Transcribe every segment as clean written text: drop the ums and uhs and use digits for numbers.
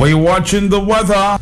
We're watching the weather.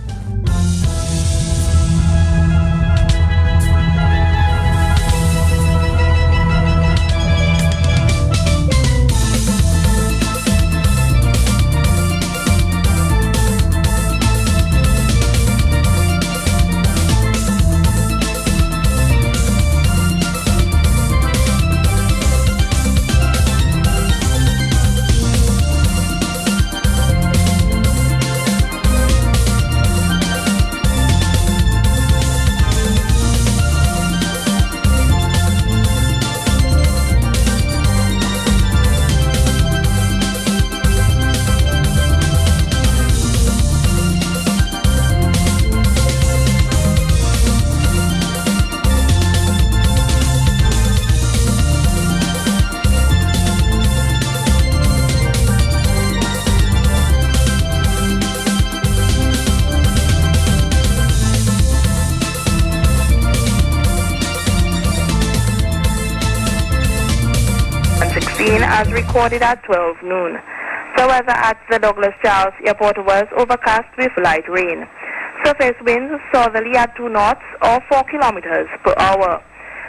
As recorded at 12 noon. The weather at the Douglas Charles Airport was overcast with light rain. Surface winds southerly at 2 knots or 4 kilometers per hour.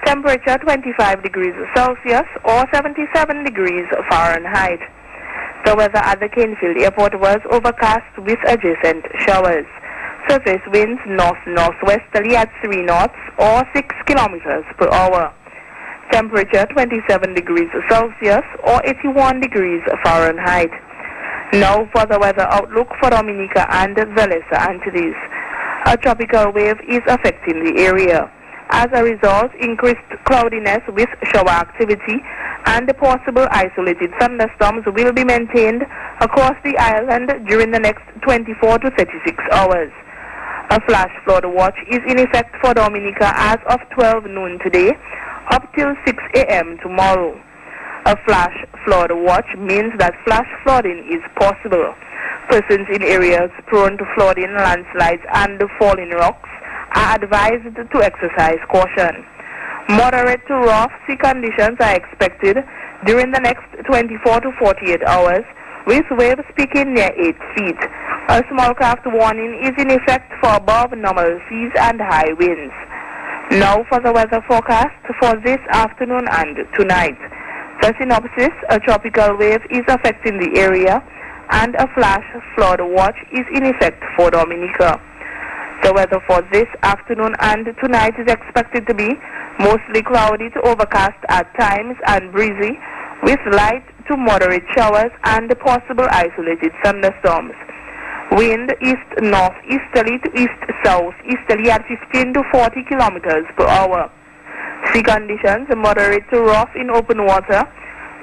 Temperature 25 degrees Celsius or 77 degrees Fahrenheit. The weather at the Canefield Airport was overcast with adjacent showers. Surface winds north-northwesterly at 3 knots or 6 kilometers per hour. Temperature 27 degrees Celsius or 81 degrees Fahrenheit. Now for the weather outlook for Dominica and the Lesser Antilles. A tropical wave is affecting the area. As a result, increased cloudiness with shower activity and possible isolated thunderstorms will be maintained across the island during the next 24 to 36 hours. A flash flood watch is in effect for Dominica as of 12 noon today, up till 6 a.m. tomorrow. A flash flood watch means that flash flooding is possible. Persons in areas prone to flooding, landslides, and falling rocks are advised to exercise caution. Moderate to rough sea conditions are expected during the next 24 to 48 hours, with waves peaking near 8 feet. A small craft warning is in effect for above normal seas and high winds. Now for the weather forecast for this afternoon and tonight. The synopsis: a tropical wave is affecting the area and a flash flood watch is in effect for Dominica. The weather for this afternoon and tonight is expected to be mostly cloudy to overcast at times and breezy, with light to moderate showers and possible isolated thunderstorms. Wind east-northeasterly to east-southeasterly at 15 to 40 kilometers per hour. Sea conditions moderate to rough in open water,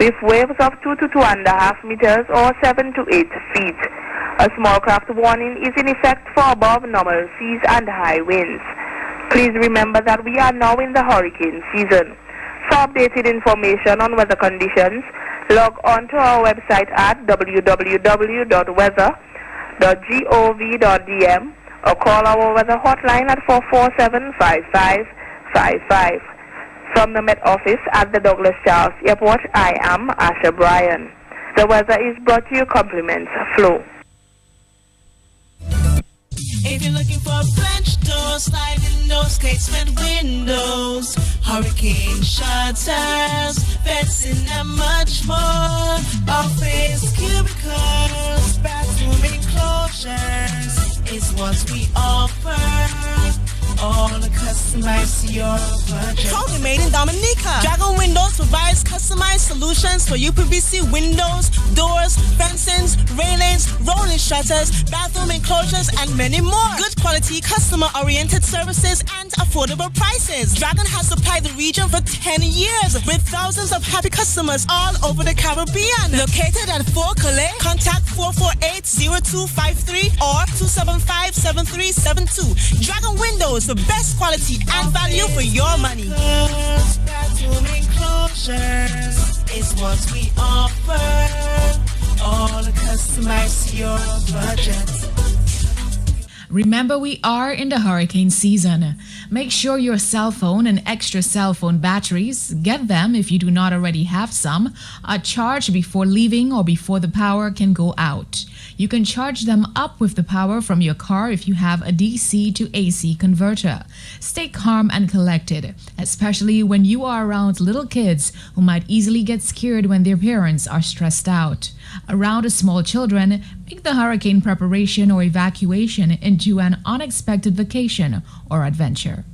with waves of 2 to 2.5 meters or 7 to 8 feet. A small craft warning is in effect for above normal seas and high winds. Please remember that we are now in the hurricane season. For updated information on weather conditions, log on to our website at www.weather.gov.dm or call our weather hotline at 447-5555. From the Met Office at the Douglas Charles Airport, I am Asha Bryan. The weather is brought to you compliments Flo. If you're looking for French doors, sliding doors, casement windows, hurricane shutters, fencing and much more, office cubicles, bathroom enclosures is what we offer. All customized to your budget. Totally made in Dominica. Dragon Windows provides customized solutions for UPVC windows, doors, fencings, railings, rolling shutters, bathroom enclosures, and many more. Good quality, customer-oriented services and affordable prices. Dragon has supplied the region for 10 years with thousands of happy customers all over the Caribbean. Located at Fort Calais, contact 448-0253 or 275-7372. Dragon Windows, the best quality and value for your money. Bathroom enclosures is what we offer. All customized to your budget. Remember, we are in the hurricane season. Make sure your cell phone and extra cell phone batteries, get them if you do not already have some, are charged before leaving or before the power can go out. You can charge them up with the power from your car if you have a DC to AC converter. Stay calm and collected, especially when you are around little kids who might easily get scared when their parents are stressed out. Around small children, make the hurricane preparation or evacuation into an unexpected vacation or adventure.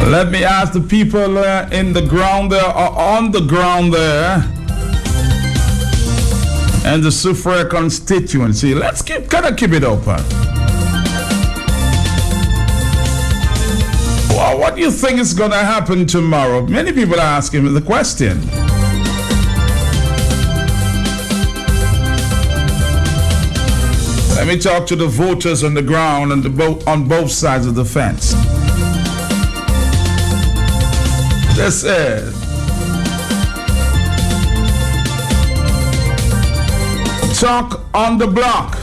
Let me ask the people in the ground there or on the ground there and the Soufriere constituency. Let's keep it open. Well, what do you think is going to happen tomorrow? Many people are asking me the question. Let me talk to the voters on the ground and on both sides of the fence. This is Talk on the Block.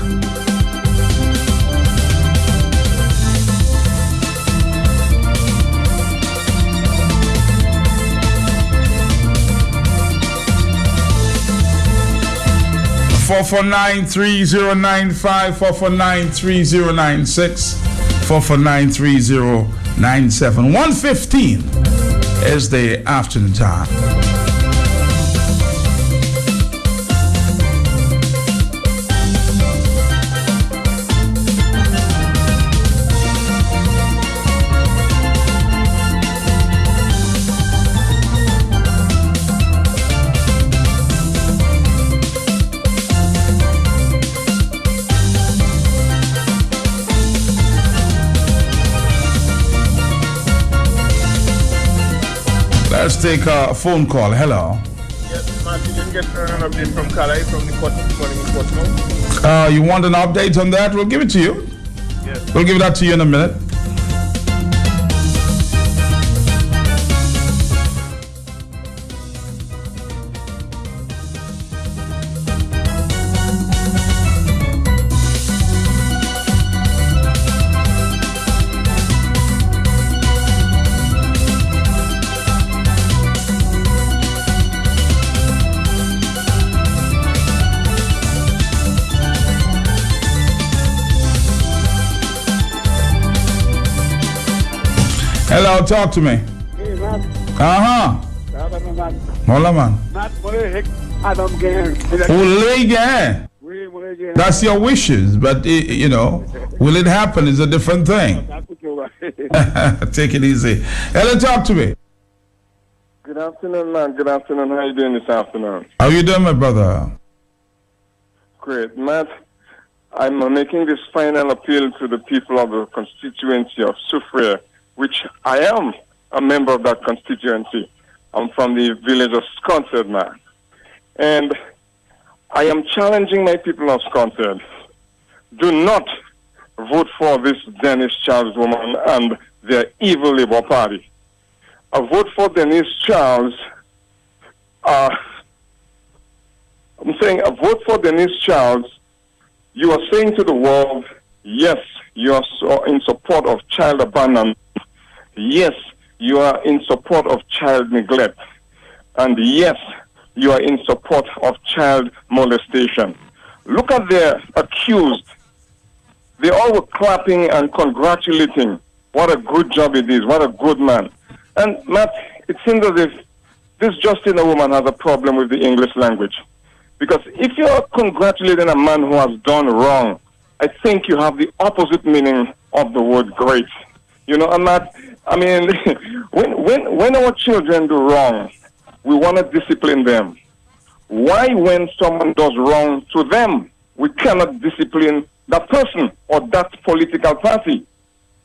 Four 449-3095, 449-3096, 449-3097. 1:15 is the afternoon time. Let's take a phone call. Hello. Yes, Matt, you didn't get an update from Calais from the court this morning in Portsmouth? You want an update on that? We'll give it to you. Yes. We'll give that to you in a minute. Hello, talk to me. Hey, man. Hola, man. Adam Gare. That's your wishes, but you know, will it happen is a different thing. Take it easy. Hello, talk to me. Good afternoon, man. Good afternoon. How are you doing this afternoon? How you doing, my brother? Great. Matt, I'm making this final appeal to the people of the constituency of Soufriere, which I am a member of that constituency. I'm from the village of Sconset, man. And I am challenging my people of Sconset. Do not vote for this Dennis Charles woman and their evil Labour Party. a vote for Denise Charles. I'm saying a vote for Denise Charles. You are saying to the world, yes, you are in support of child abandonment. Yes, you are in support of child neglect. And yes, you are in support of child molestation. Look at the accused. They all were clapping and congratulating. What a good job it is. What a good man. And Matt, it seems as if this Justina woman has a problem with the English language. Because if you're congratulating a man who has done wrong, I think you have the opposite meaning of the word great. You know, and Matt, I mean, when our children do wrong, we want to discipline them. Why, when someone does wrong to them, we cannot discipline that person or that political party?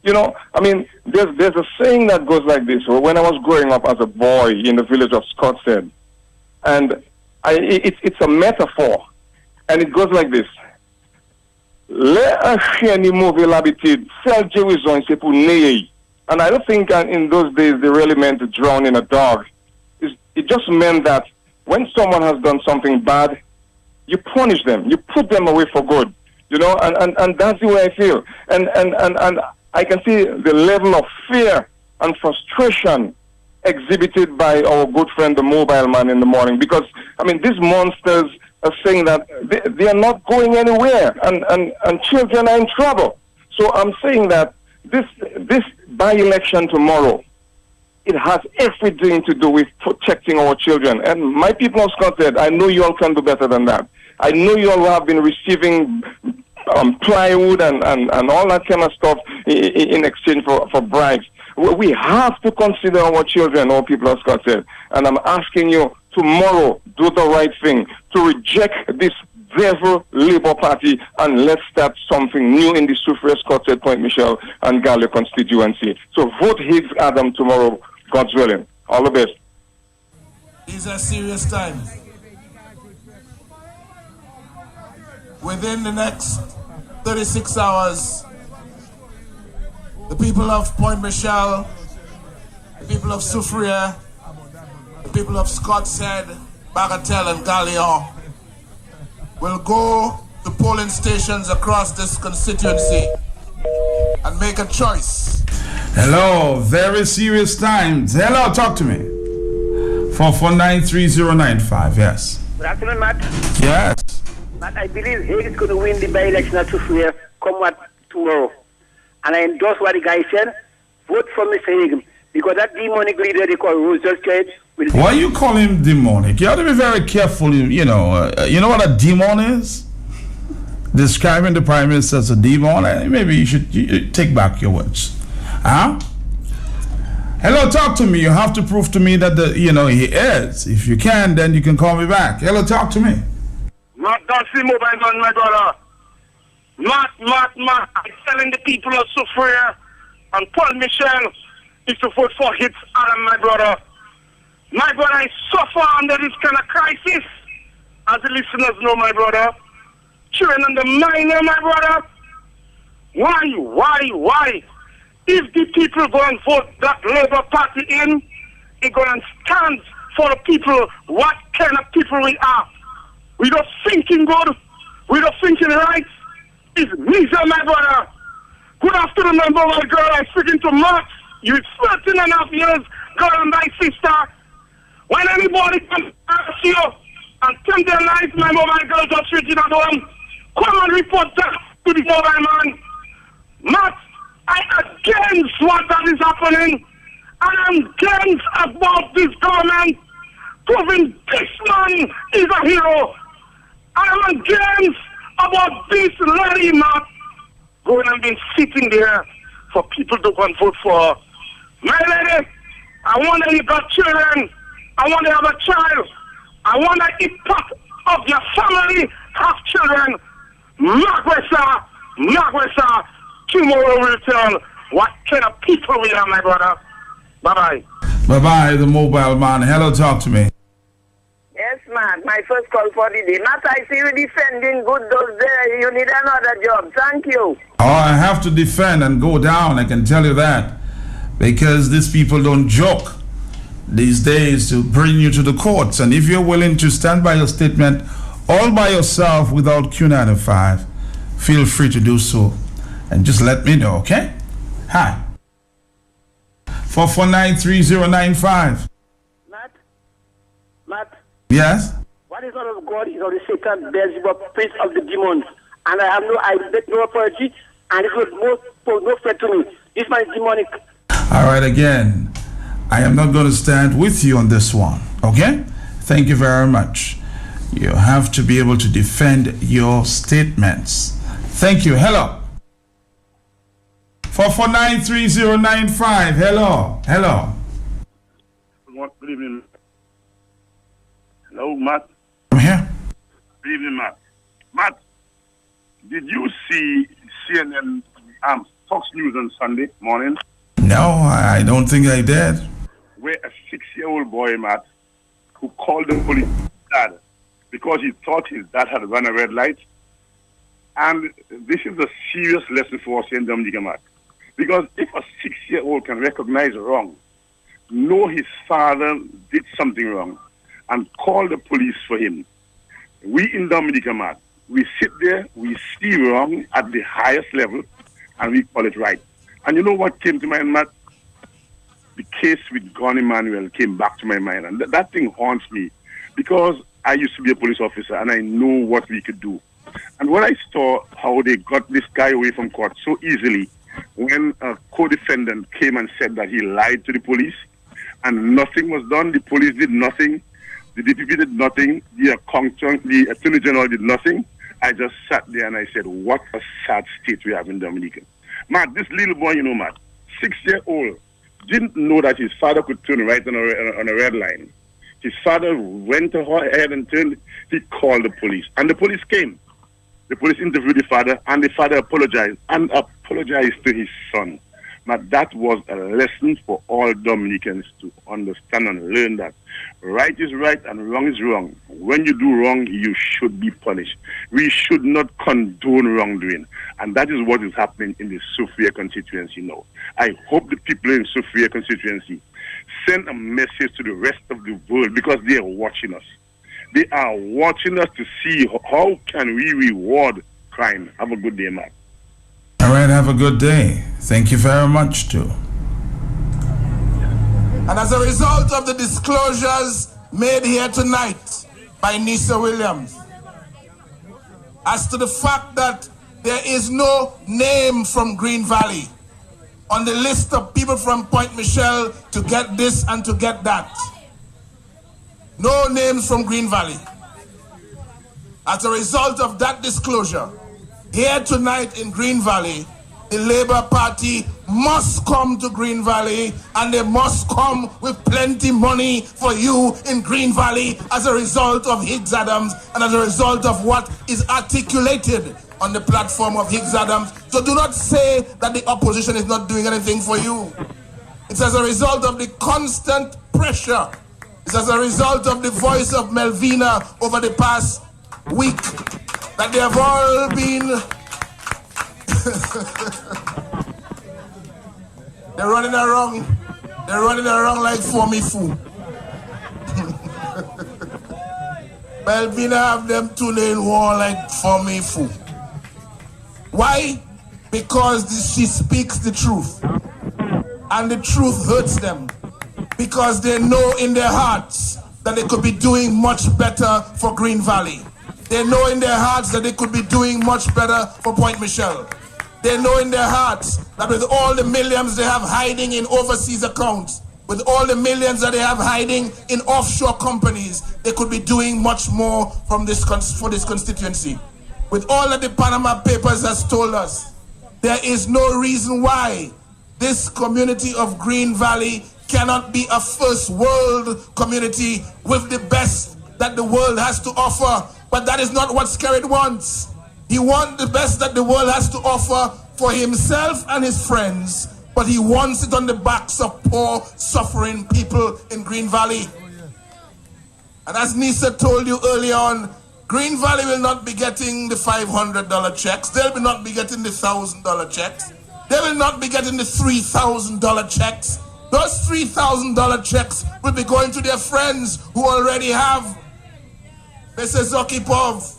You know, I mean, there's a saying that goes like this. When I was growing up as a boy in the village of Scottshead, and it's a metaphor, and it goes like this. Le acheni move l'habitude, sel Jerusalem c'est pour neye. And I don't think in those days they really meant to drown in a dog. It just meant that when someone has done something bad, you punish them, you put them away for good. You know, and that's the way I feel. And I can see the level of fear and frustration exhibited by our good friend, the mobile man, in the morning. Because, I mean, these monsters are saying that they are not going anywhere, and children are in trouble. So I'm saying that this by-election tomorrow, it has everything to do with protecting our children. And my people of Scotland, I know you all can do better than that. I know you all have been receiving plywood and all that kind of stuff in exchange for bribes. We have to consider our children, our people of Scotland. And I'm asking you tomorrow, do the right thing to reject this devil Labour Party, and let's start something new in the Soufriere, Scotland, Point Michel and Gallia constituency. So vote Higgs Adam tomorrow, God's willing. All the best. These are serious times. Within the next 36 hours, the people of Point Michel, the people of Soufriere, the people of Scottshead, Bagatelle and Gallia will go to polling stations across this constituency and make a choice. Hello, very serious times. Hello, talk to me. 4493095, yes. Good afternoon, Matt. Yes. Matt, I believe Hague is going to win the by-election at Soufriere come what tomorrow. And I endorse what the guy said. Vote for Mr. Hague, because that demonic leader they call Roosevelt Church will... Why you call him demonic? You have to be very careful. You know what a demon is? Describing the Prime Minister as a demon? Maybe you should take back your words. Huh? Hello, talk to me. You have to prove to me that he is. If you can, then you can call me back. Hello, talk to me. Matt, don't see mobile man, my brother. Matt. I'm telling the people of Soufriere and Paul Michel is to vote for Hits Adam, my brother. My brother, I suffer under this kind of crisis. As the listeners know, my brother. Children on the minor, my brother. Why? If the people go and vote that Labour Party in, it go and stand for the people, what kind of people we are. We don't thinking good. We don't thinking right. It's miser, my brother. Good afternoon, my brother girl. I'm speaking to Max. You're 13 and a half years, girl and my sister. When anybody comes to you and turn their lives, my mobile girl just reaching at home, come and report that to the mobile man. Max, I against what that is happening. And I'm against about this government proving this man is a hero. I'm against about this lady, Matt, going and been sitting there for people to go and vote for. My lady, I want that you got children. I want to have a child. I want that if part of your family have children. Magwesa, tomorrow will tell what kind of people we are, my brother. Bye-bye. Bye-bye, the mobile man. Hello, talk to me. Yes, man. My first call for the day. Matt, I see you defending good those there. You need another job. Thank you. Oh, I have to defend and go down, I can tell you that. Because these people don't joke. these days to bring you to the courts. And if you're willing to stand by your statement all by yourself without Q95, feel free to do so. And just let me know, okay? Hi. 4493095. Matt, Yes? what is out of God is of the Satan, Beelzebub, prince of the demons. And I beg no apology, and it was no threat to me. This man is demonic. All right, again, I am not going to stand with you on this one, okay? Thank you very much. You have to be able to defend your statements. Thank you. Hello. 4493095. Hello. Good evening. Hello, Matt. I'm here. Good evening, Matt. Matt, did you see CNN Fox News on Sunday morning? No, I don't think I did. Where a 6-year-old boy, Matt, who called the police dad because he thought his dad had run a red light. And this is a serious lesson for us in Dominica, Matt. Because if a 6-year-old can recognize wrong, know his father did something wrong, and call the police for him, we in Dominica, Matt, we sit there, we see wrong at the highest level, and we call it right. And you know what came to my mind, Matt? The case with Gone Emmanuel came back to my mind, and that thing haunts me because I used to be a police officer and I know what we could do. And when I saw how they got this guy away from court so easily, when a co-defendant came and said that he lied to the police and nothing was done, the police did nothing, the DPP did nothing, the Attorney General did nothing, I just sat there and I said, what a sad state we have in Dominica. Matt, this little boy, Matt, 6-year-old, didn't know that his father could turn right on a red line. His father went ahead and turned, he called the police. And the police came. The police interviewed the father, and the father apologized to his son. Now, that was a lesson for all Dominicans to understand and learn that right is right and wrong is wrong. When you do wrong, you should be punished. We should not condone wrongdoing. And that is what is happening in the Sophia constituency now. I hope the people in Sophia constituency send a message to the rest of the world because they are watching us. They are watching us to see how can we reward crime. Have a good day, Matt. All right, have a good day. Thank you very much, too. And as a result of the disclosures made here tonight by Nisa Williams, as to the fact that there is no name from Green Valley on the list of people from Point Michelle to get this and to get that. No names from Green Valley. As a result of that disclosure, here tonight in Green Valley, the Labour Party must come to Green Valley, and they must come with plenty money for you in Green Valley as a result of Higgs Adams and as a result of what is articulated on the platform of Higgs Adams. So do not say that the opposition is not doing anything for you. It's as a result of the constant pressure. It's as a result of the voice of Melvina over the past week that they have all been they're running around like for me fool. Melvina have them two lane war like for me fool. Why? Because she speaks the truth, and the truth hurts them, because they know in their hearts that they could be doing much better for Green Valley. They know in their hearts that they could be doing much better for Point Michelle. They know in their hearts that with all the millions they have hiding in overseas accounts, with all the millions that they have hiding in offshore companies, they could be doing much more for this constituency. With all that the Panama Papers has told us, there is no reason why this community of Green Valley cannot be a first world community with the best that the world has to offer. But that is not what Skerrit wants. He wants the best that the world has to offer for himself and his friends, but he wants it on the backs of poor, suffering people in Green Valley. And as Nisa told you earlier on, Green Valley will not be getting the $500 checks. They'll not be getting the $1,000 checks. They will not be getting the $3,000 checks. Those $3,000 checks will be going to their friends who already have. Mrs. Zokipov,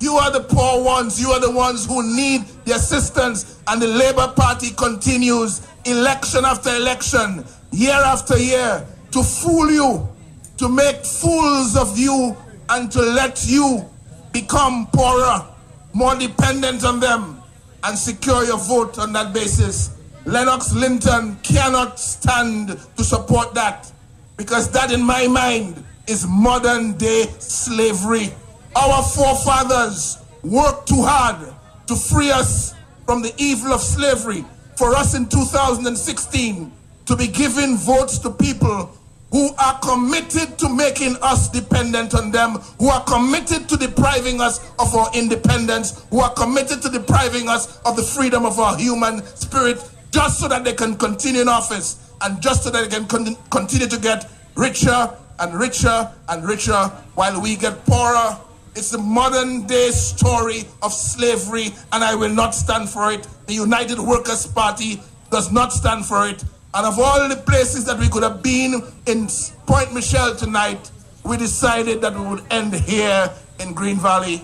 you are the poor ones. You are the ones who need the assistance. And the Labour Party continues election after election, year after year, to fool you, to make fools of you, and to let you become poorer, more dependent on them, and secure your vote on that basis. Lennox Linton cannot stand to support that, because that, in my mind, is modern day slavery. Our forefathers worked too hard to free us from the evil of slavery. For us in 2016 to be giving votes to people who are committed to making us dependent on them, who are committed to depriving us of our independence, who are committed to depriving us of the freedom of our human spirit, just so that they can continue in office, and just so that they can continue to get richer and richer and richer while we get poorer. It's the modern day story of slavery, and I will not stand for it. The United Workers' Party does not stand for it. And of all the places that we could have been in Point Michelle tonight, we decided that we would end here in Green Valley,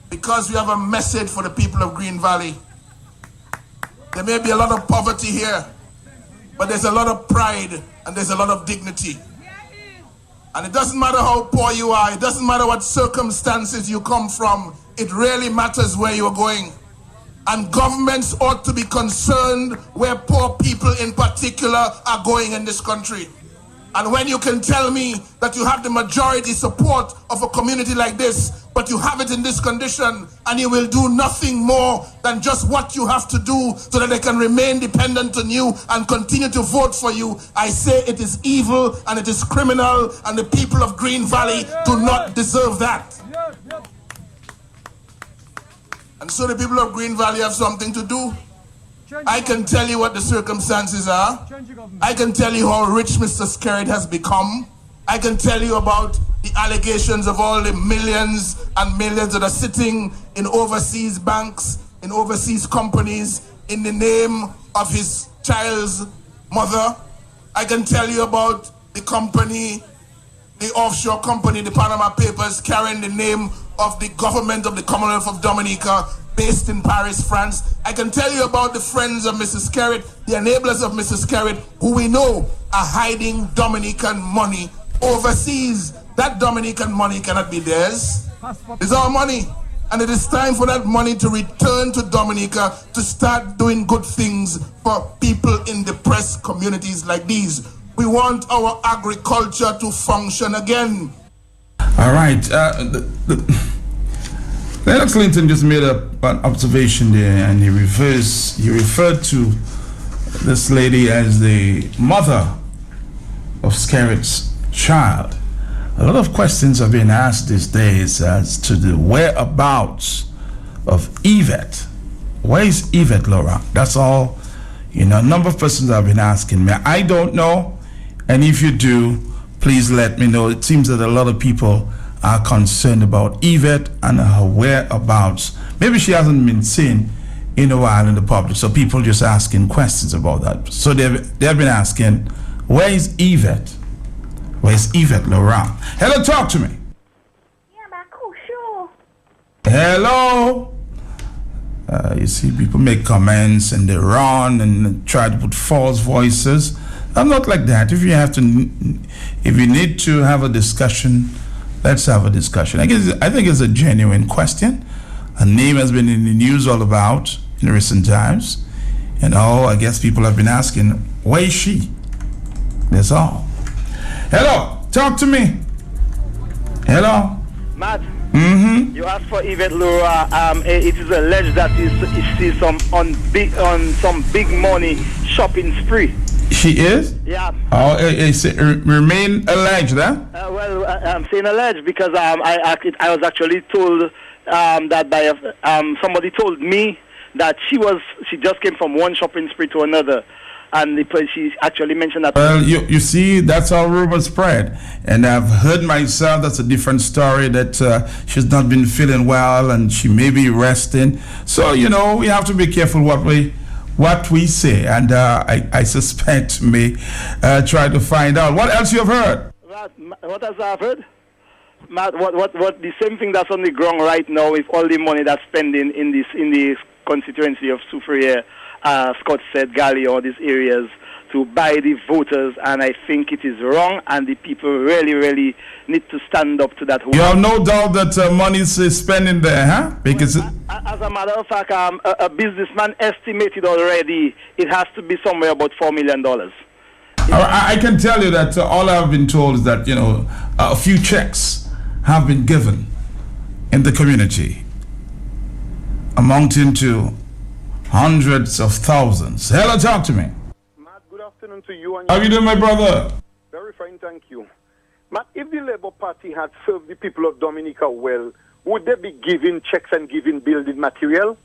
because we have a message for the people of Green Valley. There may be a lot of poverty here, but there's a lot of pride and there's a lot of dignity. And it doesn't matter how poor you are, it doesn't matter what circumstances you come from, it really matters where you're going. And governments ought to be concerned where poor people in particular are going in this country. And when you can tell me that you have the majority support of a community like this, but you have it in this condition, and you will do nothing more than just what you have to do so that they can remain dependent on you and continue to vote for you, I say it is evil and it is criminal, and the people of Green Valley do not deserve that. And so the people of Green Valley have something to do. I can tell you what the circumstances are. I can tell you how rich Mr. Skerritt has become. I can tell you about the allegations of all the millions and millions that are sitting in overseas banks, in overseas companies, in the name of his child's mother. I can tell you about the company, the offshore company, the Panama Papers, carrying the name of the government of the Commonwealth of Dominica, based in Paris, France. I can tell you about the friends of Mrs. Skerritt, the enablers of Mrs. Skerritt, who we know are hiding Dominican money overseas. That Dominican money cannot be theirs. It's our money. And it is time for that money to return to Dominica to start doing good things for people in depressed communities like these. We want our agriculture to function again. All right. Lennox Linton just made an observation there, and he referred to this lady as the mother of Skerritt's child. A lot of questions have been asked these days as to the whereabouts of Yvette. Where is Yvette, Laura? That's all. A number of persons have been asking me. I don't know, and if you do, please let me know. It seems that a lot of people are concerned about Yvette and her whereabouts. Maybe she hasn't been seen in a while in the public, so people just asking questions about that. So they've been asking, where is Yvette? Where is Yvette, Laurent? Hello, talk to me. Yeah, man, cool, sure. Hello. You see, people make comments and they run and try to put false voices. I'm not like that. If you need to have a discussion, let's have a discussion. I think it's a genuine question. Her name has been in the news all about in recent times. I guess people have been asking, where is she? That's all. Hello, talk to me. Hello. Matt. Mm-hmm. You asked for Yvette Laura. It is alleged that she sees on some big money shopping spree. She is? Yeah. Oh, remain alleged, huh? Well, I'm saying alleged because I was actually told that by somebody told me that she just came from one shopping spree to another, and she actually mentioned that. Well, you see, that's how rumors spread, and I've heard myself. That's a different story. That she's not been feeling well, and she may be resting. So we have to be careful what what we say, and I suspect may try to find out. What else you have heard? What else I've heard? Matt, what the same thing that's on the ground right now with all the money that's spending in the constituency of Soufriere, Scott said, Galley, all these areas to buy the voters, and I think it is wrong, and the people really, really need to stand up to that. You have no doubt that money is spending there, huh? Because as a matter of fact, a businessman estimated already it has to be somewhere about $4 million. I can tell you that all I've been told is that, a few checks have been given in the community, amounting to hundreds of thousands. Hello, talk to me. Matt, good afternoon to you. And how are you doing, my brother? Very fine, thank you. Matt, if the Labour Party had served the people of Dominica well, would they be giving checks and giving building material?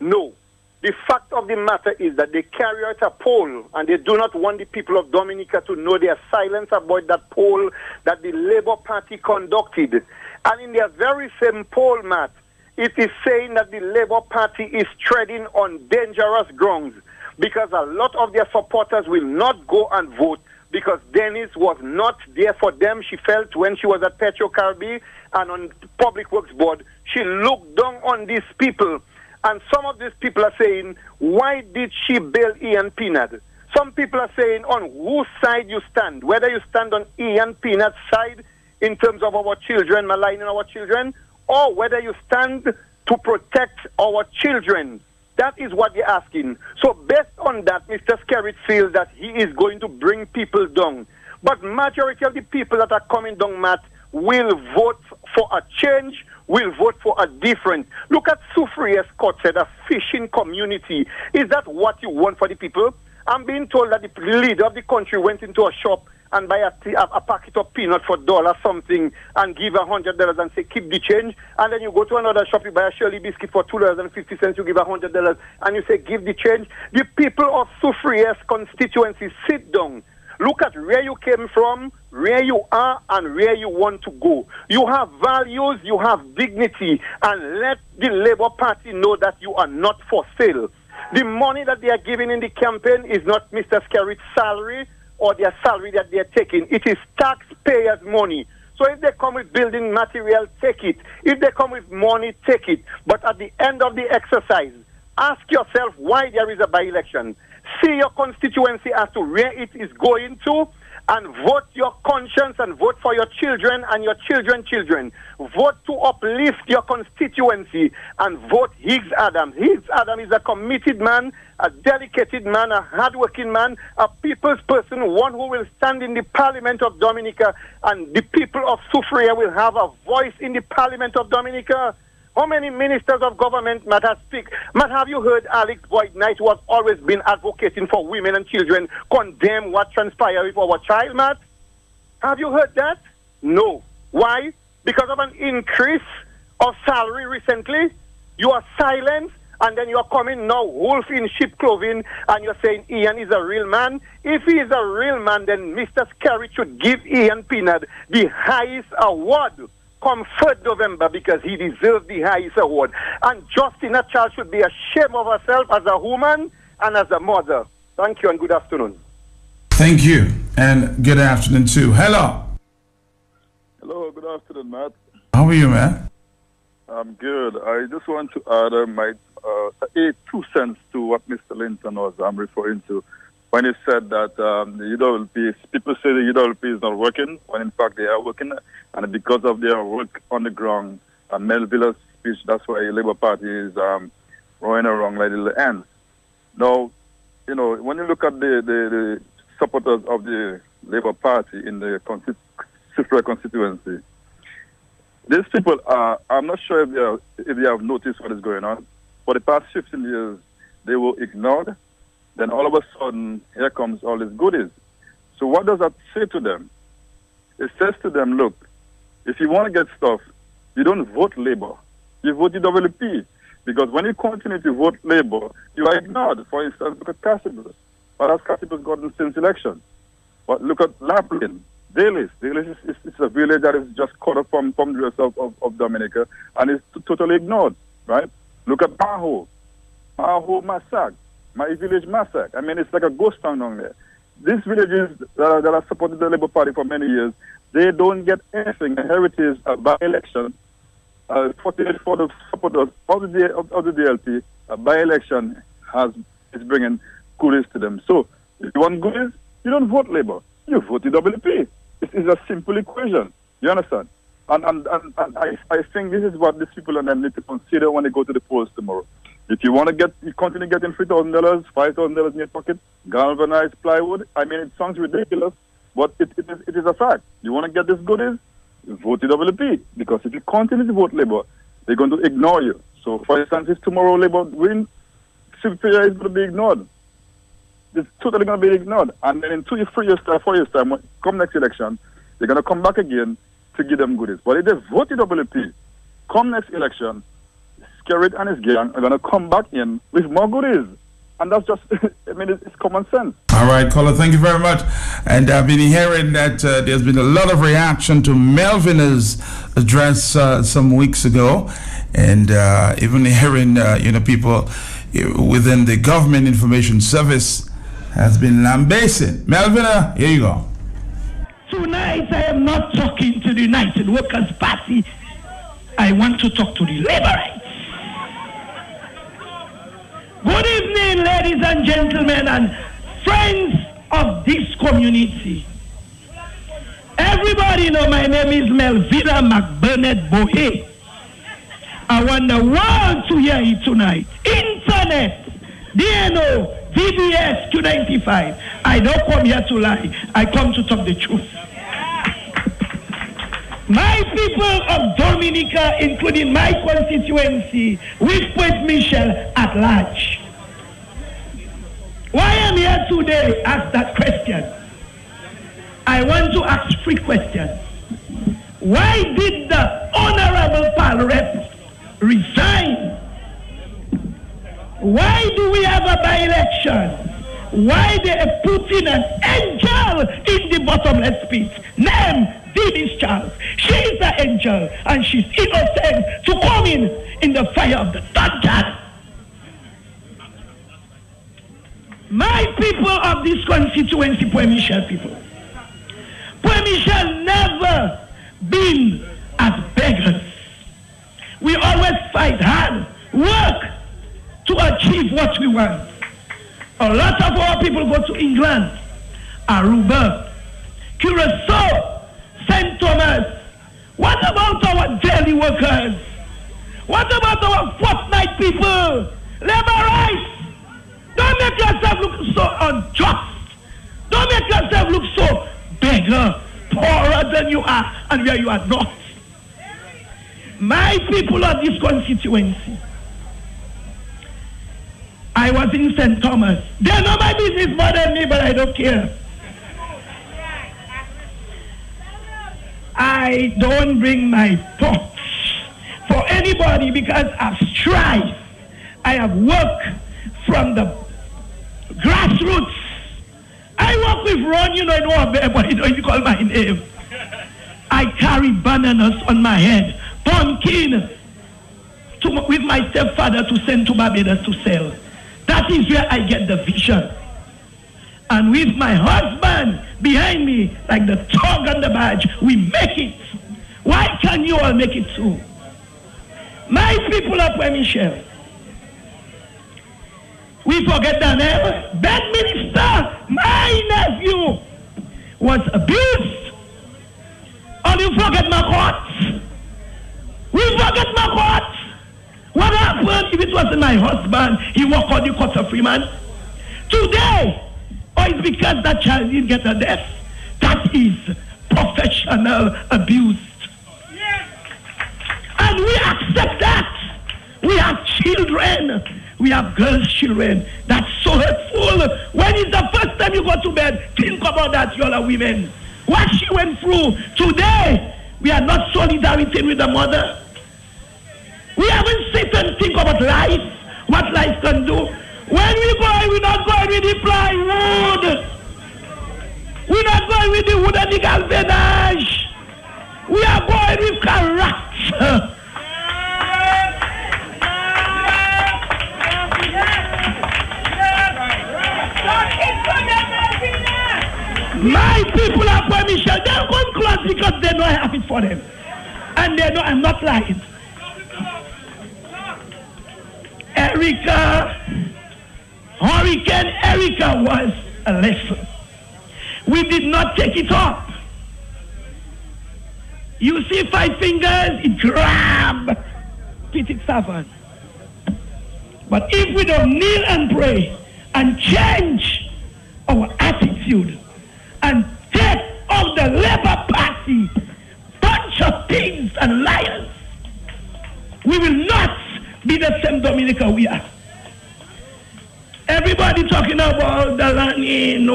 No. The fact of the matter is that they carry out a poll, and they do not want the people of Dominica to know their silence about that poll that the Labour Party conducted. And in their very same poll, Matt, it is saying that the Labour Party is treading on dangerous grounds because a lot of their supporters will not go and vote because Dennis was not there for them. She felt when she was at Petro Caribbean and on Public Works Board, she looked down on these people. And some of these people are saying, why did she bail Ian Peanut? Some people are saying on whose side you stand, whether you stand on Ian Peanut's side in terms of our children, maligning our children, or whether you stand to protect our children. That is what they're asking. So based on that, Mr. Skerritt feels that he is going to bring people down. But majority of the people that are coming down, Matt, will vote for a change, will vote for a different. Look at Soufriere, Scott said, a fishing community. Is that what you want for the people? I'm being told that the leader of the country went into a shop and buy a packet of peanut for $1 something and give $100 and say, keep the change. And then you go to another shop, you buy a Shirley biscuit for $2.50, you give $100 and you say, give the change. The people of Soufriere's constituency, sit down. Look at where you came from, where you are, and where you want to go. You have values, you have dignity, and let the Labour Party know that you are not for sale. The money that they are giving in the campaign is not Mr. Skerritt's salary or their salary that they are taking. It is taxpayers' money. So if they come with building material, take it. If they come with money, take it. But at the end of the exercise, ask yourself why there is a by-election. See your constituency as to where it is going to, and vote your conscience and vote for your children and your children's children. Vote to uplift your constituency and vote Higgs Adam. Higgs Adam is a committed man, a dedicated man, a hardworking man, a people's person, one who will stand in the Parliament of Dominica, and the people of Soufriere will have a voice in the Parliament of Dominica. How many ministers of government, Matt, have speak? Matt, have you heard Alex Boyd Knight, who has always been advocating for women and children, condemn what transpired with our child, Matt? Have you heard that? No. Why? Because of an increase of salary recently? You are silent, and then you are coming now, wolf in sheep clothing, and you're saying Ian is a real man. If he is a real man, then Mr. Skerritt should give Ian Peanut the highest award come 3rd November, because he deserves the highest award. And Justina Charles should be ashamed of herself as a woman and as a mother. Thank you and good afternoon. Thank you and good afternoon too. Hello. Hello, good afternoon, Matt. How are you, man? I'm good. I just want to add my 2 cents to what Mr. Linton was referring to when he said that the UWP, people say the UWP is not working, when in fact they are working, and because of their work on the ground, Melville's speech, that's why the Labour Party is rolling around like little ants. Now, when you look at the supporters of the Labour Party in the Soufriere constituency, these people are, I'm not sure if they have noticed what is going on. For the past 15 years, they were ignored. Then all of a sudden, here comes all these goodies. So what does that say to them? It says to them, look, if you want to get stuff, you don't vote Labour. You vote UWP. Because when you continue to vote Labour, you are ignored. For instance, look at Cassibus. What has Cassibus gotten since election? But look at Laplin, Dalis. Dalis is a village that is just cut off from the rest of Dominica and is totally ignored, right? Look at Maho Massac. My village massacre. I mean, it's like a ghost town down there. These villages that have supported the Labour Party for many years, they don't get anything. And here it is, by election, 48 for the supporters of the DLP, by election is bringing goodies to them. So, if you want goodies, you don't vote Labour. You vote the WP. It's a simple equation. You understand? And I think this is what these people and them need to consider when they go to the polls tomorrow. If you want to continue getting $3,000, $5,000 in your pocket, galvanized plywood, I mean, it sounds ridiculous, but it is a fact. You want to get these goodies, vote the WP. Because if you continue to vote Labour, they're going to ignore you. So, for instance, if tomorrow Labour win, Superior is going to be ignored. It's totally going to be ignored. And then in 2 years, 3 years, 4 years time, come next election, they're going to come back again to give them goodies. But if they vote the WP, come next election, Skerrit and his gang are going to come back in with more goodies. And that's just, I mean, it's common sense. All right, caller, thank you very much. And I've been hearing that there's been a lot of reaction to Melvina's address some weeks ago. And even hearing, people within the Government Information Service has been lambasting. Melvina, here you go. Tonight I am not talking to the United Workers' Party. I want to talk to the Labourites. Good evening, ladies and gentlemen and friends of this community. Everybody know my name is Melvina McBurnett Bohe. I want the world to hear it tonight. Internet, DNO, VBS 295. I don't come here to lie. I come to talk the truth. My people of Dominica, including my constituency, with Point Michel at large. Why I'm here today, ask that question. I want to ask 3 questions. Why did the Honorable Pal Rep resign? Why do we have a by-election? Why they put in an angel in the bottomless pit? Name Dennis Charles. She is an angel and she's innocent to come in the fire of the dungeon. My people of this constituency, Point Michel people. Point Michel never been as beggars. We always fight hard, work to achieve what we want. A lot of our people go to England, Aruba, Curacao, St. Thomas. What about our daily workers? What about our fortnight people? Labourites. Don't make yourself look so unjust. Don't make yourself look so beggar, poorer than you are and where you are not. My people of this constituency, I was in St. Thomas. They know my business more than me, but I don't care. I don't bring my thoughts for anybody because I've strived. I have worked from the grassroots. I work with Ron, you know but you don't call my name. I carry bananas on my head, pumpkin, with my stepfather to send to Barbados to sell. That is where I get the vision. And with my husband behind me, like the dog on the badge, we make it. Why can't you all make it too? My people of Point Michel, we forget the name. That minister, my nephew, was abused. And you forget my court. We forget my court. What happened if it wasn't my husband? He walked on the court of Freeman. Today, it's because that child didn't get a death. That is professional abuse. Yes. And we accept that. We have children. We have girls' children. That's so hurtful. When it's the first time you go to bed, think about that, you all are women. What she went through. Today, we are not solidarity with the mother. We haven't sit and think about life, what life can do. When we go, we're not going with the plywood. We're not going with the wood and the galvanized. We are going with character. My people are for Michelle. They'll come close because they know I have it for them. And they know I'm not lying. Hurricane Erica was a lesson. We did not take it up. You see 5 fingers, it grab Petit Savant. But if we don't kneel and pray and change our attitude and take out the Labour Party, bunch of thieves and liars, we will not be the same Dominica we are. Everybody talking about the land in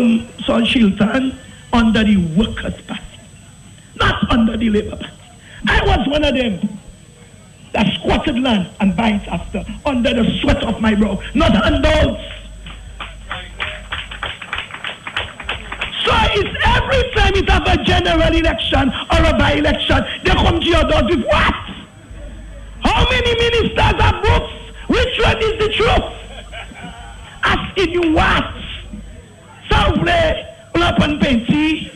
South Shilton under the Workers' Party, not under the Labour Party. I was one of them that squatted land and buy it after, under the sweat of my brow, not handouts. So it's every time it have a general election or a by-election, they come to your doors with what? How many ministers have books? Which one is the truth? Asking you what? S'il Ulapan Penti.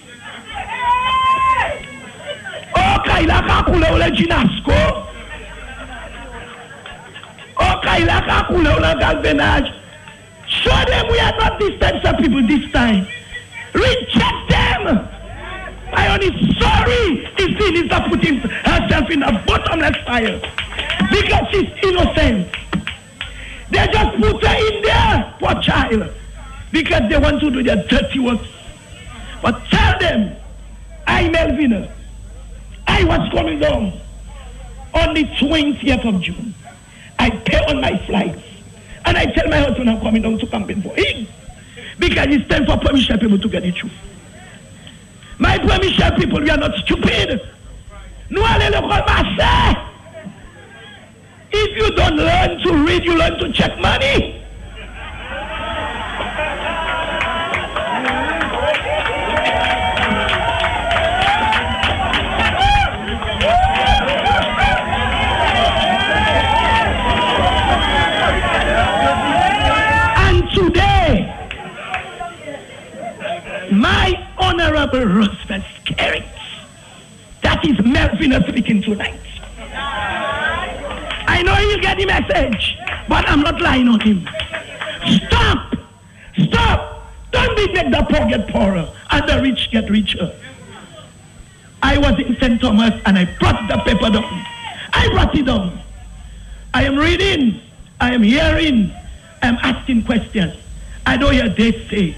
Oh, Kaila Kakule Ula Ginasco. Oh, Kaila Kakule Ula Galvenage. Show them we are not these types of people this time. Reject them. I only sorry if she needs to put herself in a bottomless fire because she's innocent. They just put her in there, poor child, because they want to do their dirty work. But tell them, I, Melvin, I was coming down on the 20th of June. I pay on my flights. And I tell my husband I'm coming down to campaign for him. Because it's time for poor Michelle people to get the truth. My poor Michelle people, we are not stupid. Nous allons le ramasser. If you don't learn to read, you learn to check money. And today, my honorable Roosevelt Skerrit, that is Melvin speaking tonight. I know he'll get the message, but I'm not lying on him. Stop! Stop! Don't make the poor get poorer and the rich get richer. I was in St. Thomas and I brought the paper down. I brought it down. I am reading, I am hearing, I am asking questions. I don't hear they say.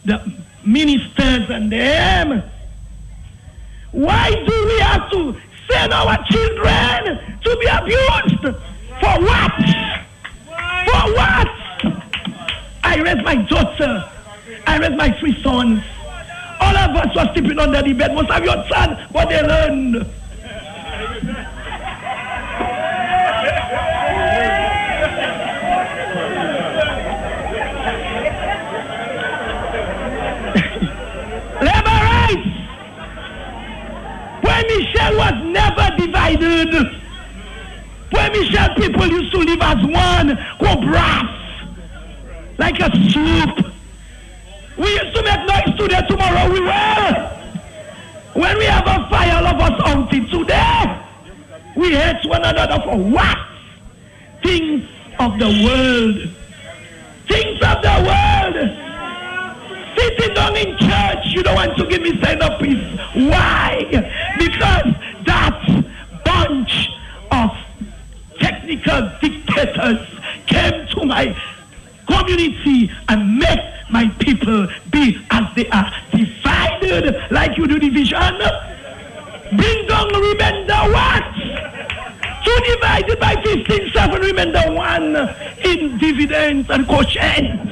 The ministers and them. Why do we have to send our children to be abused? For what? For what? I raised my daughter. I raised my 3 sons. All of us were sleeping under the bed. Most of your sons, but they learned. Labor rights. When Michelle was never divided. When Michelle people used to live as one, go brass, like a soup. We used to make noise today, tomorrow we will. When we have a fire, all of us out it today. We hate one another for what? Things of the world. Things of the world. Sitting down in church, you don't want to give me sign of peace. Why? Because that bunch of technical dictators came to my community and make my people be as they are, divided like you do division. Bring down remainder what? 2 divided by 15, 7 remainder 1 in dividends and quotients.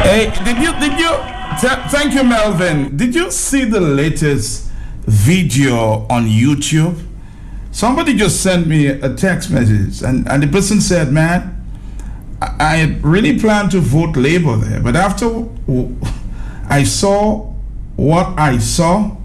Hey, thank you, Melvin. Did you see the latest video on YouTube? Somebody just sent me a text message, and the person said, man, I had really planned to vote Labour there, but after I saw what I saw,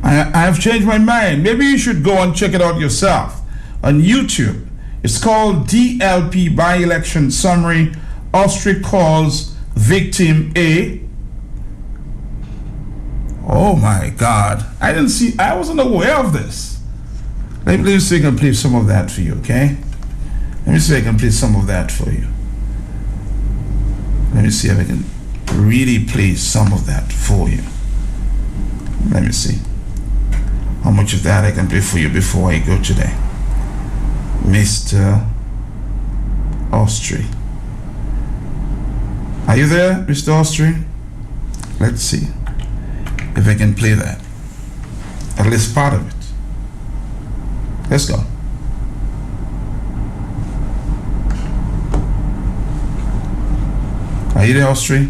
I have changed my mind. Maybe you should go and check it out yourself on YouTube. It's called DLP By-Election Summary Austria calls victim A. Oh my God. I wasn't aware of this. Let me see if I can play some of that for you, okay? Let me see if I can play some of that for you. Let me see if I can really play some of that for you. Let me see how much of that I can play for you before I go today. Mr. Austria. Are you there, Mr. Austria? Let's see if I can play that. At least part of it. Let's go. Are you there, Austria?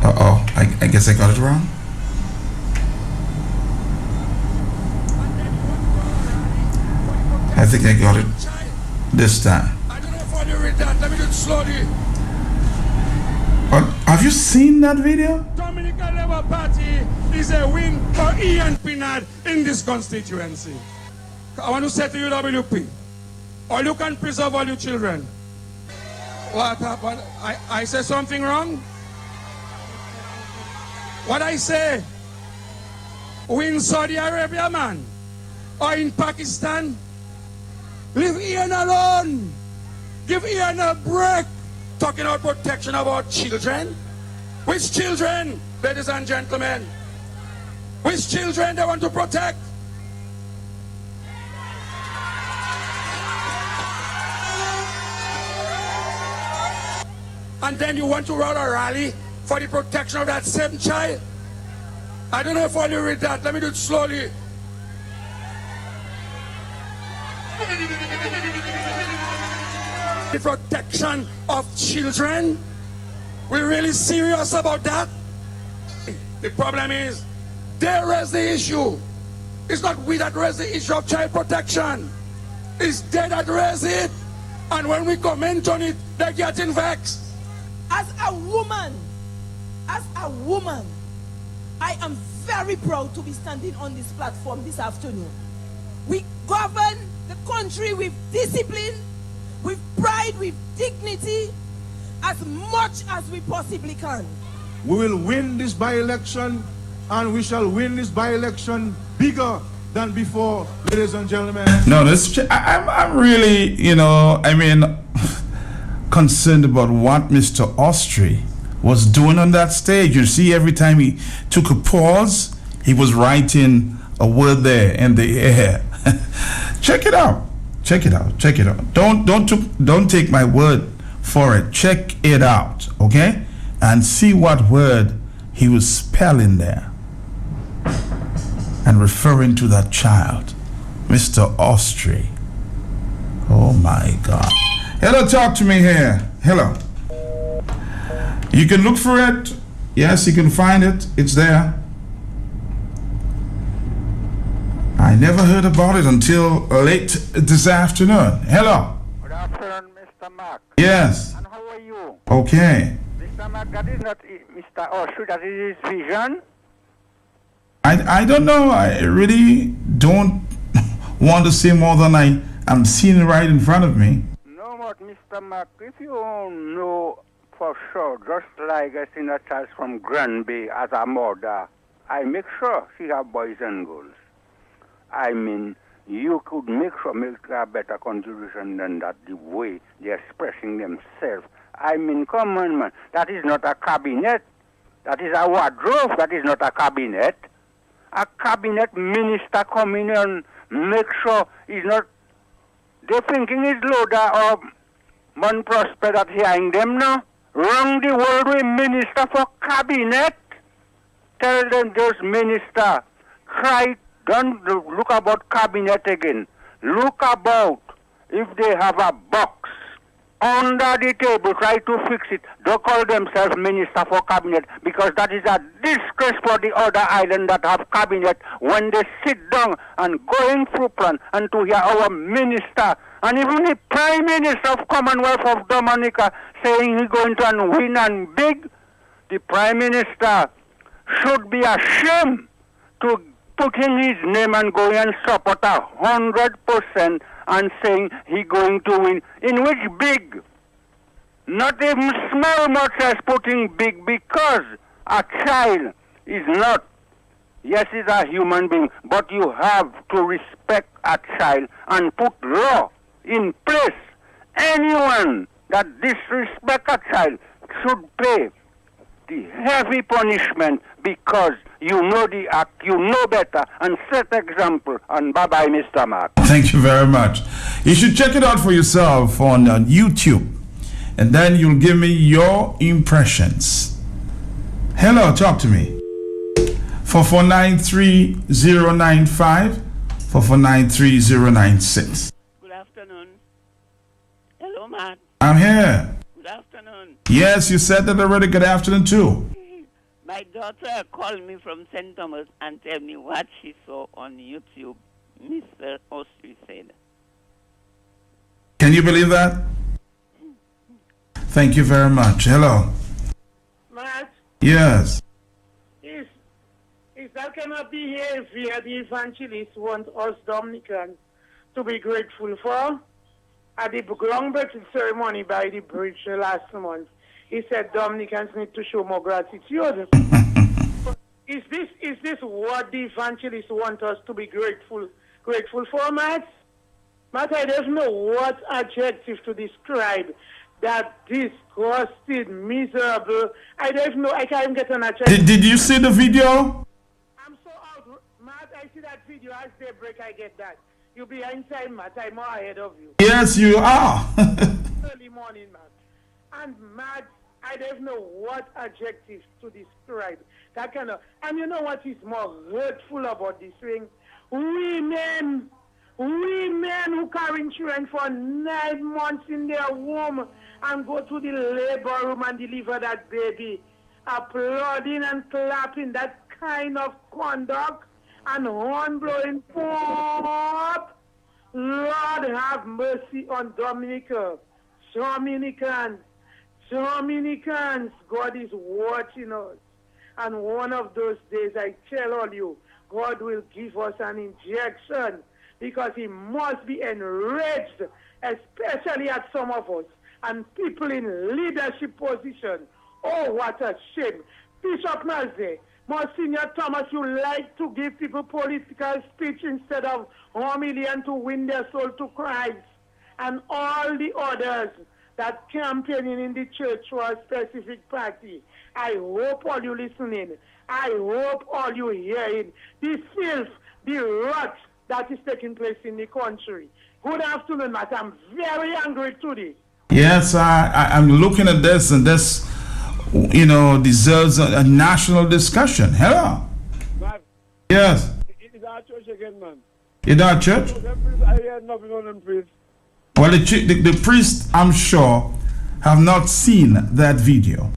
Uh-oh, I guess I got it wrong. I think I got it this time. I don't know if you read that. Let me do it slowly. Have you seen that video? Dominican Labour Party is a win for Ian Pinard in this constituency. I want to say to you, WP, all you can preserve all your children. What happened? I say something wrong? What I say? Win Saudi Arabia, man. Or in Pakistan? Leave Ian alone. Give Ian a break. Talking about protection of our children. Which children, ladies and gentlemen? Which children they want to protect? And then you want to run a rally for the protection of that same child? I don't know if all you read that. Let me do it slowly. The protection of children? We're really serious about that? The problem is, they raise the issue. It's not we that raise the issue of child protection. It's they that raise it. And when we comment on it, they're getting vexed. As a woman, I am very proud to be standing on this platform this afternoon. We govern the country with discipline, with pride, with dignity, as much as we possibly can. We will win this by-election, and we shall win this by-election bigger than before, ladies and gentlemen. No, I'm really, concerned about what Mr. Austria was doing on that stage. You see, every time he took a pause, he was writing a word there in the air. Check it out. Don't take my word for it. Check it out, okay? And see what word he was spelling there and referring to that child, Mr. Austria. Oh my God. Hello, talk to me here. Hello. You can look for it. Yes, you can find it. It's there. I never heard about it until late this afternoon. Hello. Good afternoon, Mr. Mark. Yes. And how are you? Okay. Mr. Mark, that is not Mr. Austria, that is his vision. I don't know. I really don't want to say more than I'm seeing right in front of me. No, but Mr. Mark, if you know for sure, just like I seen a child from Granby as a mother, I make sure she have boys and girls. I mean, you could make a better contribution than that, the way they're expressing themselves. I mean, come on, man. That is not a cabinet. That is a wardrobe. That is not a cabinet. A cabinet minister coming and make sure he's not... They're thinking it's Loda or Man Prosper that hearing them now. Wrong the world with minister for cabinet. Tell them those minister, don't look about cabinet again. Look about if they have a box under the table, try to fix it. Don't call themselves minister for cabinet, because that is a disgrace for the other island that have cabinet when they sit down and going through plan and to hear our minister and even the prime minister of Commonwealth of Dominica saying he's going to win and big. The prime minister should be ashamed to put in his name and go and support 100% and saying he going to win. In which big? Not even small much as putting big, because a child is not. Yes, he's a human being, but you have to respect a child and put law in place. Anyone that disrespect a child should pay the heavy punishment, because you know the act, you know better, and set example. And bye-bye, Mr. Mark. Thank you very much. You should check it out for yourself on YouTube, and then you'll give me your impressions. Hello, talk to me. 4493095, 4493096. Good afternoon. Hello, Matt. I'm here. Good afternoon. Yes, you said that already. Good afternoon, too. My daughter called me from St. Thomas and tell me what she saw on YouTube, Mr. Ostry said. Can you believe that? Thank you very much. Hello. Matt, Yes. is that kind of behavior the evangelists want us Dominicans to be grateful for? At the groundbreaking ceremony by the bridge last month, he said Dominicans need to show more gratitude. Is this what the evangelists want us to be grateful for, Matt? Matt, I don't know what adjective to describe that disgusted, miserable. I don't know. I can't get an adjective. Did you see the video? I'm so out, Matt. I see that video as they break. I get that. You behind time, Matt. I'm more ahead of you. Yes, you are. Early morning, Matt. And Matt, I don't know what adjectives to describe that kind of. And you know what is more hurtful about this thing? Women who carry children for 9 months in their womb and go to the labor room and deliver that baby, applauding and clapping, that kind of conduct and horn blowing forth. Lord have mercy on Dominicans. God is watching us. And one of those days, I tell all you, God will give us an injection, because he must be enraged, especially at some of us and people in leadership position. Oh, what a shame. Bishop Malze, Monsignor Thomas, you like to give people political speech instead of homily and to win their soul to Christ. And all the others that campaigning in the church for a specific party. I hope all you listening. I hope all you hearing. The filth, the rot that is taking place in the country. Good afternoon, Matt. I'm very angry today. Yes, I'm looking at this, and this, deserves a national discussion. Hello. Matt, Yes. it's our church again, man. In our church? I hear nothing on them, priest. Well, the priests, I'm sure, have not seen that video.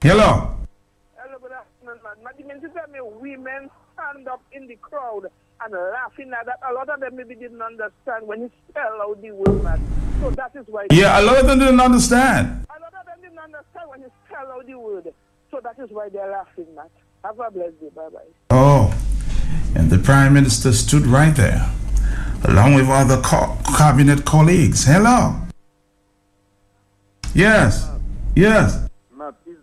Hello. Hello, good afternoon, man. Matt, you mean to tell me women stand up in the crowd and laughing at that? A lot of them maybe didn't understand when he spelled out the word, man. So that is why. Yeah, a lot of them didn't understand. A lot of them didn't understand when he spelled out the word. So that is why they're laughing, Matt. Have a blessed day. Bye-bye. Oh, and the Prime Minister stood right there, along with other cabinet colleagues. Hello. Yes. Yes. Matt, is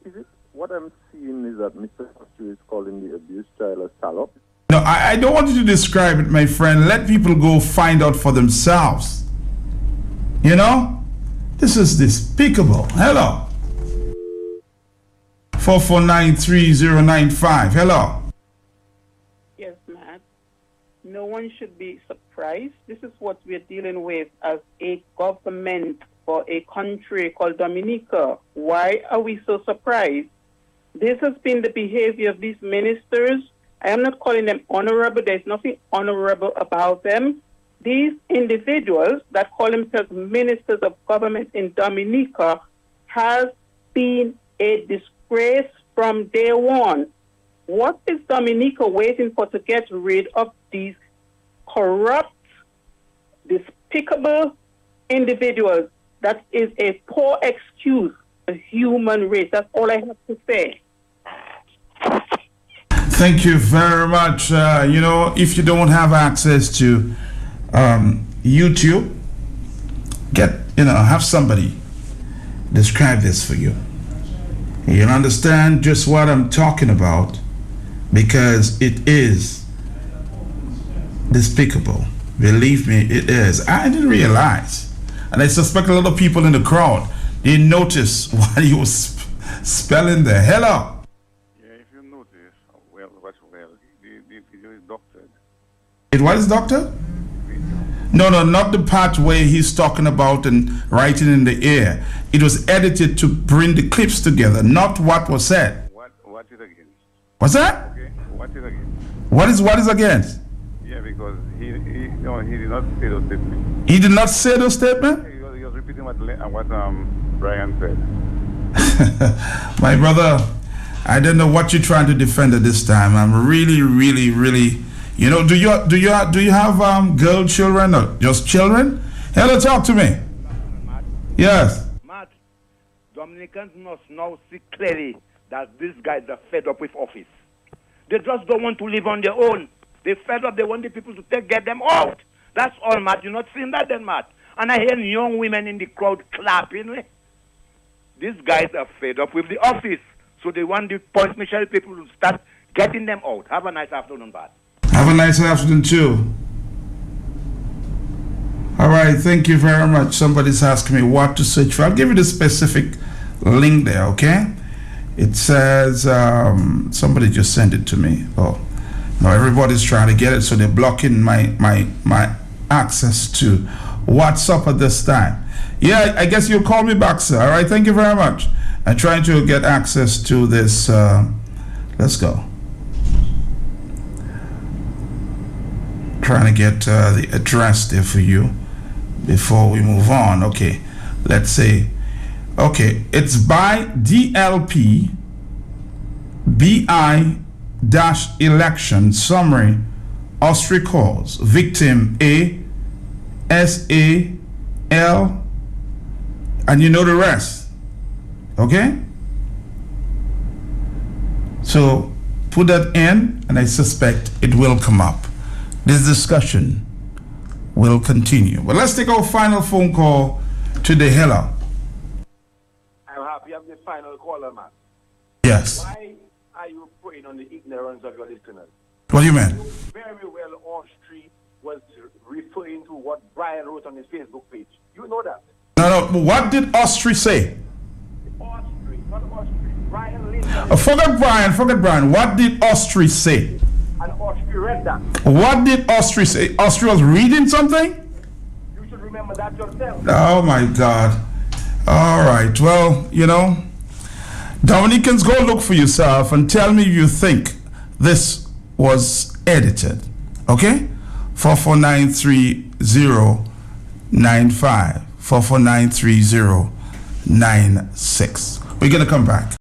it what I'm seeing is that Mr. Foster is calling the abused child a salop? No, I don't want you to describe it, my friend. Let people go find out for themselves. This is despicable. Hello. 4493095. Hello. Yes, Matt. No one should be surprised. This is what we're dealing with as a government for a country called Dominica. Why are we so surprised? This has been the behavior of these ministers. I am not calling them honorable. There's nothing honorable about them. These individuals that call themselves ministers of government in Dominica has been a disgrace from day one. What is Dominica waiting for to get rid of these corrupt, despicable individuals? That is a poor excuse for human race. That's all I have to say. Thank you very much. If you don't have access to YouTube, have somebody describe this for you. You'll understand just what I'm talking about, because it is despicable. Believe me, it is. I didn't realize, and I suspect a lot of people in the crowd didn't notice what he was spelling there. Hello. Yeah, if you notice, it is doctored. It was doctor? No, not the part where he's talking about and writing in the air. It was edited to bring the clips together, not what was said. What is against? What's that? Okay. What is against? What is against? Yeah, because he did not say those statements. He did not say those statements? He was repeating what Brian said. My brother, I don't know what you're trying to defend at this time. I'm really, really, really. Do you have girl children or just children? Hello, talk to me. Yes. Matt, Dominicans must now see clearly that these guys are fed up with office. They just don't want to live on their own. They're fed up. They want the people to get them out. That's all, Matt. You're not seeing that then, Matt. And I hear young women in the crowd clapping. These guys are fed up with the office. So they want the Point Michelle people to start getting them out. Have a nice afternoon, Matt. Have a nice afternoon too. All right, thank you very much. Somebody's asking me what to search for. I'll give you the specific link there, okay? It says, somebody just sent it to me. Oh, no, everybody's trying to get it, so they're blocking my access to WhatsApp at this time. Yeah, I guess you'll call me back, sir. All right, thank you very much. I'm trying to get access to this. Let's go. Trying to get the address there for you before we move on. Okay, let's say, okay, it's by DLP BI-election summary. Austria calls victim A SAL, and you know the rest. Okay, so put that in, and I suspect it will come up. This discussion will continue. But let's take our final phone call today. Hello. I'm happy I'm the final caller, man. Yes. Why are you preying on the ignorance of your listeners? What do you mean? Very well, Austria was referring to what Brian wrote on his Facebook page. You know that? No. What did Austria say? Austria, not Austria. Brian Lincoln. Forget Brian. What did Austria say? And Austria read that. What did Austria say? Austria was reading something? You should remember that yourself. Oh my God. All right. Well, Dominicans, go look for yourself and tell me if you think this was edited. Okay? 4493095. 4493096. We're going to come back.